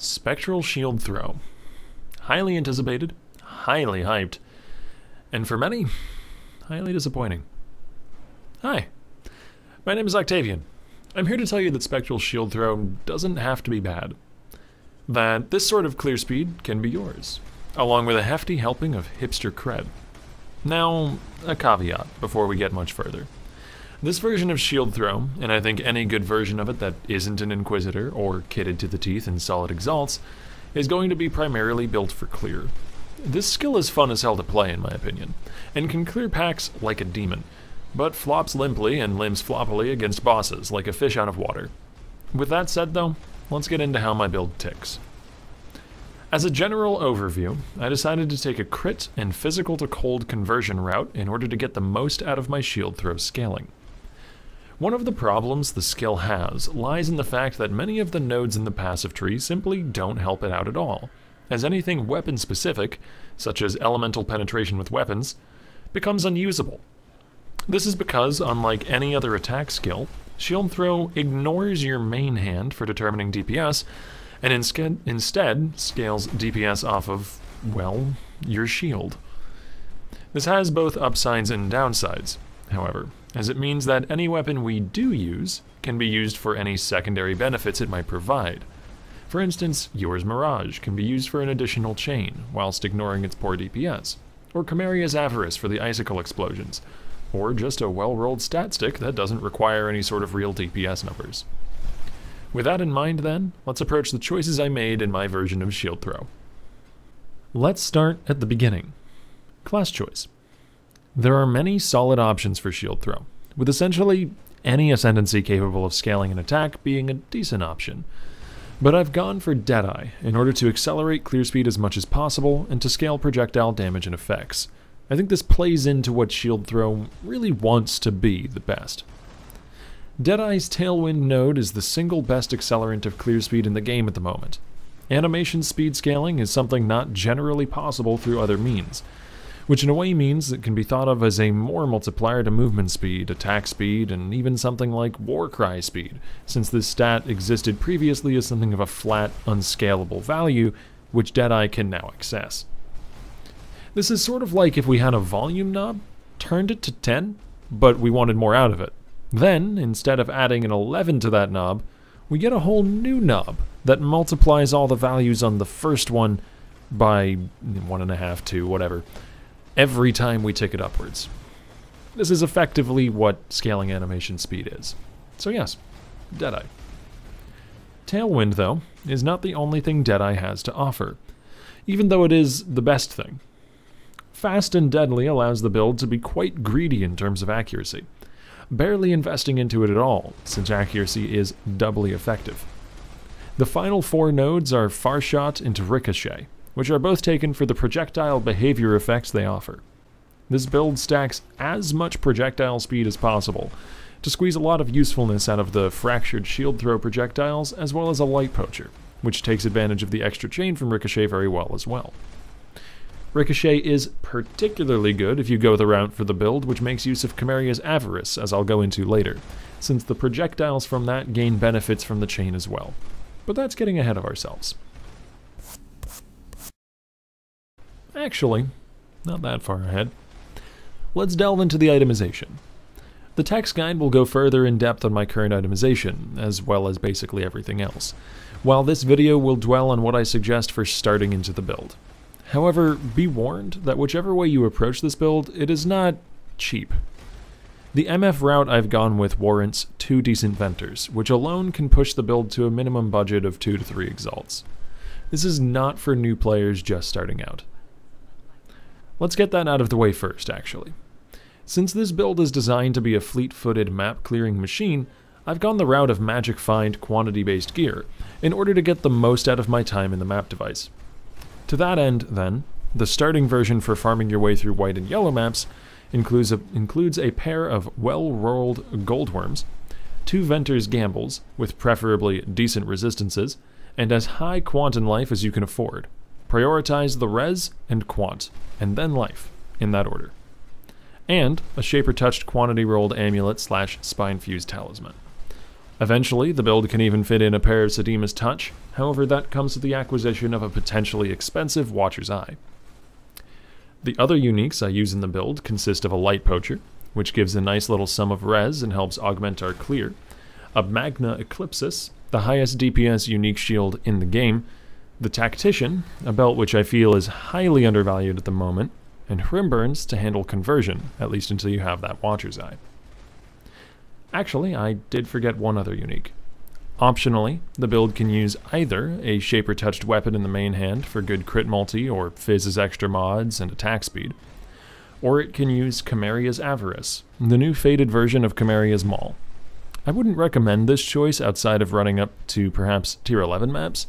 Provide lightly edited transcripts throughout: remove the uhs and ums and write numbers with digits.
Spectral Shield Throw. Highly anticipated, highly hyped, and for many, highly disappointing. Hi, my name is Octavian. I'm here to tell you that Spectral Shield Throw doesn't have to be bad. That this sort of clear speed can be yours, along with a hefty helping of hipster cred. Now, a caveat before we get much further. This version of Shield Throw, and I think any good version of it that isn't an Inquisitor or kitted to the teeth in solid exalts, is going to be primarily built for clear. This skill is fun as hell to play in my opinion, and can clear packs like a demon, but flops limply and limps floppily against bosses like a fish out of water. With that said though, let's get into how my build ticks. As a general overview, I decided to take a crit and physical to cold conversion route in order to get the most out of my shield throw scaling. One of the problems the skill has lies in the fact that many of the nodes in the passive tree simply don't help it out at all, as anything weapon specific, such as elemental penetration with weapons, becomes unusable. This is because, unlike any other attack skill, Shield Throw ignores your main hand for determining DPS, and instead scales DPS off of, well, your shield. This has both upsides and downsides, however, as it means that any weapon we do use can be used for any secondary benefits it might provide. For instance, Yours Mirage can be used for an additional chain, whilst ignoring its poor DPS, or Chimeria's Avarice for the icicle explosions, or just a well-rolled stat stick that doesn't require any sort of real DPS numbers. With that in mind then, let's approach the choices I made in my version of Shield Throw. Let's start at the beginning. Class choice. There are many solid options for Shield Throw, with essentially any Ascendancy capable of scaling an attack being a decent option. But I've gone for Deadeye in order to accelerate clear speed as much as possible and to scale projectile damage and effects. I think this plays into what Shield Throw really wants to be the best. Deadeye's Tailwind node is the single best accelerant of clear speed in the game at the moment. Animation speed scaling is something not generally possible through other means, which in a way means it can be thought of as a more multiplier to movement speed, attack speed, and even something like Warcry speed, since this stat existed previously as something of a flat, unscalable value, which Deadeye can now access. This is sort of like if we had a volume knob, turned it to 10, but we wanted more out of it. Then, instead of adding an 11 to that knob, we get a whole new knob that multiplies all the values on the first one by 1.5, 2, whatever, every time we tick it upwards. This is effectively what scaling animation speed is. So yes, Deadeye. Tailwind, though, is not the only thing Deadeye has to offer, even though it is the best thing. Fast and Deadly allows the build to be quite greedy in terms of accuracy, barely investing into it at all, since accuracy is doubly effective. The final four nodes are Farshot and Ricochet, which are both taken for the projectile behavior effects they offer. This build stacks as much projectile speed as possible to squeeze a lot of usefulness out of the fractured shield throw projectiles, as well as a light poacher, which takes advantage of the extra chain from Ricochet very well as well. Ricochet is particularly good if you go the route for the build which makes use of Chimeria's Avarice, as I'll go into later, since the projectiles from that gain benefits from the chain as well. But that's getting ahead of ourselves. Actually, not that far ahead. Let's delve into the itemization. The text guide will go further in depth on my current itemization, as well as basically everything else, while this video will dwell on what I suggest for starting into the build. However, be warned that whichever way you approach this build, it is not cheap. The MF route I've gone with warrants 2 decent Venters, which alone can push the build to a minimum budget of 2 to 3 Exalts. This is not for new players just starting out. Let's get that out of the way first, actually. Since this build is designed to be a fleet-footed map-clearing machine, I've gone the route of magic find quantity-based gear, in order to get the most out of my time in the map device. To that end, then, the starting version for farming your way through white and yellow maps includes a pair of well-rolled goldworms, 2 Venter's Gambles, with preferably decent resistances, and as high quant in life as you can afford. Prioritize the res and quant, and then life, in that order. And a Shaper Touched quantity rolled amulet / spine fused talisman. Eventually, the build can even fit in a pair of Sedima's Touch, however that comes with the acquisition of a potentially expensive Watcher's Eye. The other uniques I use in the build consist of a Light Poacher, which gives a nice little sum of res and helps augment our clear, a Magna Eclipsis, the highest DPS unique shield in the game, the Tactician, a belt which I feel is highly undervalued at the moment, and Hrimburns to handle conversion, at least until you have that Watcher's Eye. Actually, I did forget one other unique. Optionally, the build can use either a Shaper-touched weapon in the main hand for good crit multi or Fizz's extra mods and attack speed, or it can use Chimeria's Avarice, the new faded version of Chimeria's Maul. I wouldn't recommend this choice outside of running up to perhaps tier 11 maps,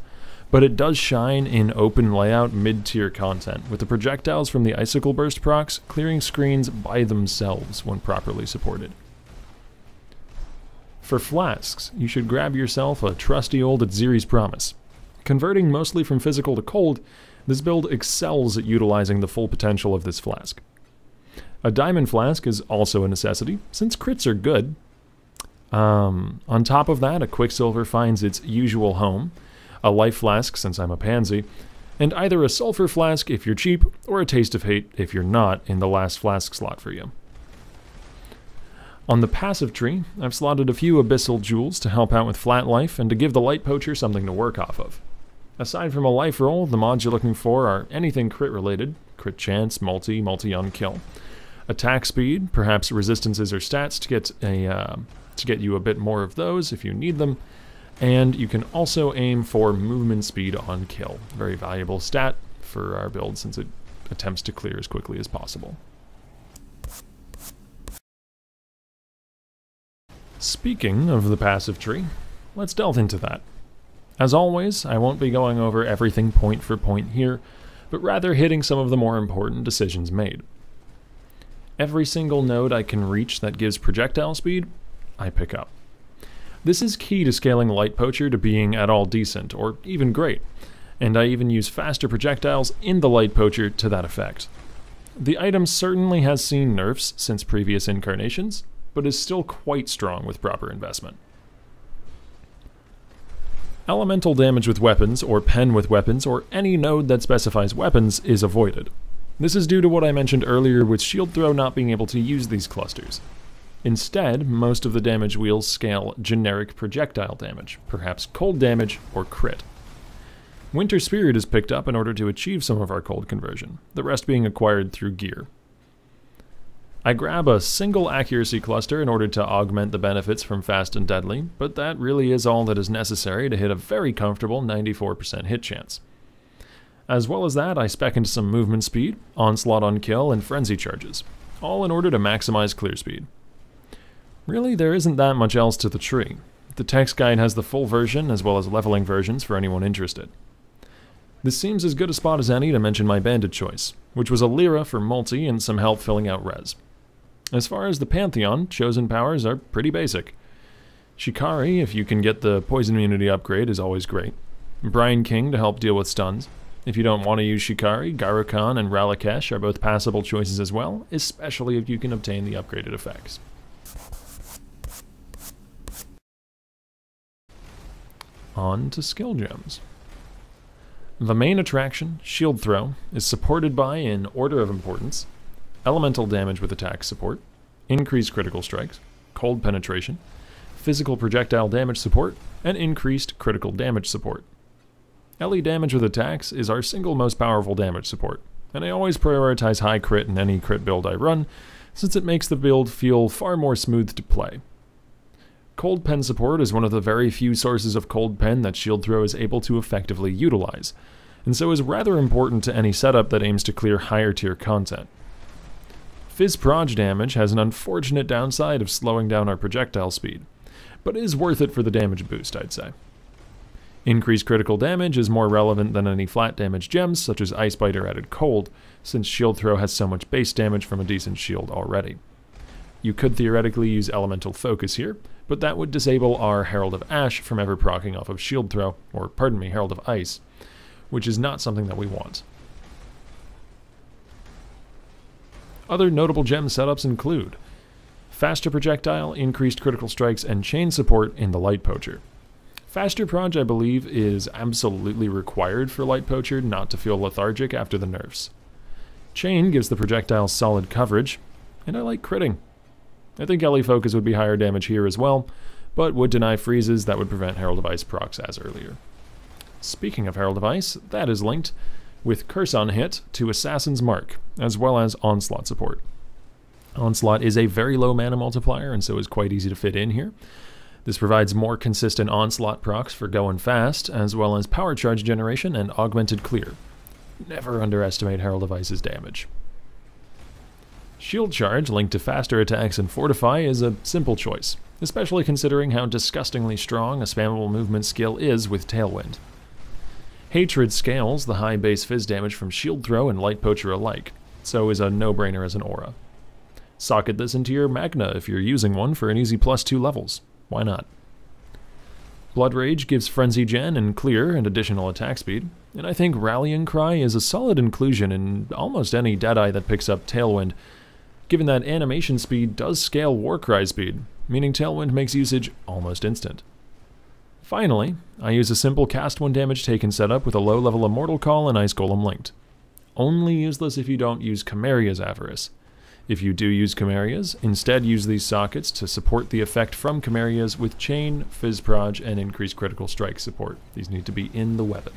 but it does shine in open layout mid-tier content, with the projectiles from the Icicle Burst procs clearing screens by themselves when properly supported. For flasks, you should grab yourself a trusty old Atziri's Promise. Converting mostly from physical to cold, this build excels at utilizing the full potential of this flask. A diamond flask is also a necessity, since crits are good. On top of that, a Quicksilver finds its usual home, a life flask since I'm a pansy, and either a sulfur flask if you're cheap, or a Taste of Hate if you're not in the last flask slot for you. On the passive tree, I've slotted a few Abyssal Jewels to help out with flat life and to give the Light Poacher something to work off of. Aside from a life roll, the mods you're looking for are anything crit related, crit chance, multi on kill, attack speed, perhaps resistances or stats to get you a bit more of those if you need them, and you can also aim for movement speed on kill, very valuable stat for our build since it attempts to clear as quickly as possible. Speaking of the passive tree, let's delve into that. As always, I won't be going over everything point for point here, but rather hitting some of the more important decisions made. Every single node I can reach that gives projectile speed, I pick up. This is key to scaling Light Poacher to being at all decent, or even great, and I even use faster projectiles in the Light Poacher to that effect. The item certainly has seen nerfs since previous incarnations, but is still quite strong with proper investment. Elemental damage with weapons, or pen with weapons, or any node that specifies weapons is avoided. This is due to what I mentioned earlier with Shield Throw not being able to use these clusters. Instead, most of the damage wheels scale generic projectile damage, perhaps cold damage or crit. Winter Spirit is picked up in order to achieve some of our cold conversion, the rest being acquired through gear. I grab a single accuracy cluster in order to augment the benefits from Fast and Deadly, but that really is all that is necessary to hit a very comfortable 94% hit chance. As well as that, I spec into some movement speed, onslaught on kill, and frenzy charges, all in order to maximize clear speed. Really, there isn't that much else to the tree. The text guide has the full version as well as leveling versions for anyone interested. This seems as good a spot as any to mention my bandit choice, which was a Lyra for multi and some help filling out res. As far as the Pantheon, chosen powers are pretty basic. Shikari, if you can get the poison immunity upgrade, is always great. Brian King to help deal with stuns. If you don't want to use Shikari, Garukan and Ralakesh are both passable choices as well, especially if you can obtain the upgraded effects. On to skill gems. The main attraction, Shield Throw, is supported by, in order of importance, elemental damage with attack support, increased critical strikes, cold penetration, physical projectile damage support, and increased critical damage support. LE damage with attacks is our single most powerful damage support, and I always prioritize high crit in any crit build I run, since it makes the build feel far more smooth to play. Cold pen support is one of the very few sources of cold pen that Shield Throw is able to effectively utilize, and so is rather important to any setup that aims to clear higher tier content. Fizz Proj damage has an unfortunate downside of slowing down our projectile speed, but is worth it for the damage boost, I'd say. Increased critical damage is more relevant than any flat damage gems such as Ice Bite or added Cold, since Shield Throw has so much base damage from a decent shield already. You could theoretically use Elemental Focus here, but that would disable our Herald of Ash from ever proccing off of Shield Throw, or pardon me, Herald of Ice, which is not something that we want. Other notable gem setups include Faster projectile, increased critical strikes, and chain support in the Light Poacher. Faster proj, I believe, is absolutely required for Light Poacher not to feel lethargic after the nerfs. Chain gives the projectile solid coverage, and I like critting. I think LE Focus would be higher damage here as well, but would deny freezes that would prevent Herald of Ice procs as earlier. Speaking of Herald of Ice, that is linked with Curse on hit to Assassin's Mark, as well as Onslaught support. Onslaught is a very low mana multiplier, and so is quite easy to fit in here. This provides more consistent Onslaught procs for going fast, as well as power charge generation and augmented clear. Never underestimate Herald of Ice's damage. Shield Charge, linked to faster attacks and Fortify, is a simple choice, especially considering how disgustingly strong a spammable movement skill is with Tailwind. Hatred scales the high base fizz damage from Shield Throw and Light Poacher alike, so is a no-brainer as an aura. Socket this into your Magna if you're using one for an easy +2 levels. Why not? Blood Rage gives Frenzy Gen and Clear and additional attack speed, and I think Rallying Cry is a solid inclusion in almost any Deadeye that picks up Tailwind, given that animation speed does scale Warcry speed, meaning Tailwind makes usage almost instant. Finally, I use a simple cast 1 damage taken setup with a low-level Immortal Call and Ice Golem linked. Only useless if you don't use Chimeria's Avarice. If you do use Chimeria's, instead use these sockets to support the effect from Chimeria's with Chain, Fizz Proj, and increased critical strike support. These need to be in the weapon.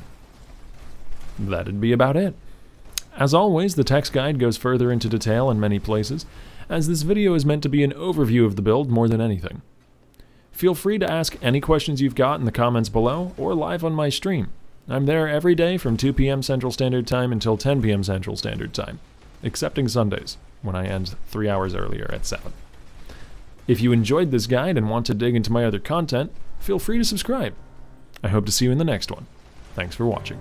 That'd be about it. As always, the text guide goes further into detail in many places, as this video is meant to be an overview of the build more than anything. Feel free to ask any questions you've got in the comments below, or live on my stream. I'm there every day from 2 p.m. Central Standard Time until 10 p.m. Central Standard Time, excepting Sundays, when I end 3 hours earlier at 7. If you enjoyed this guide and want to dig into my other content, feel free to subscribe. I hope to see you in the next one. Thanks for watching.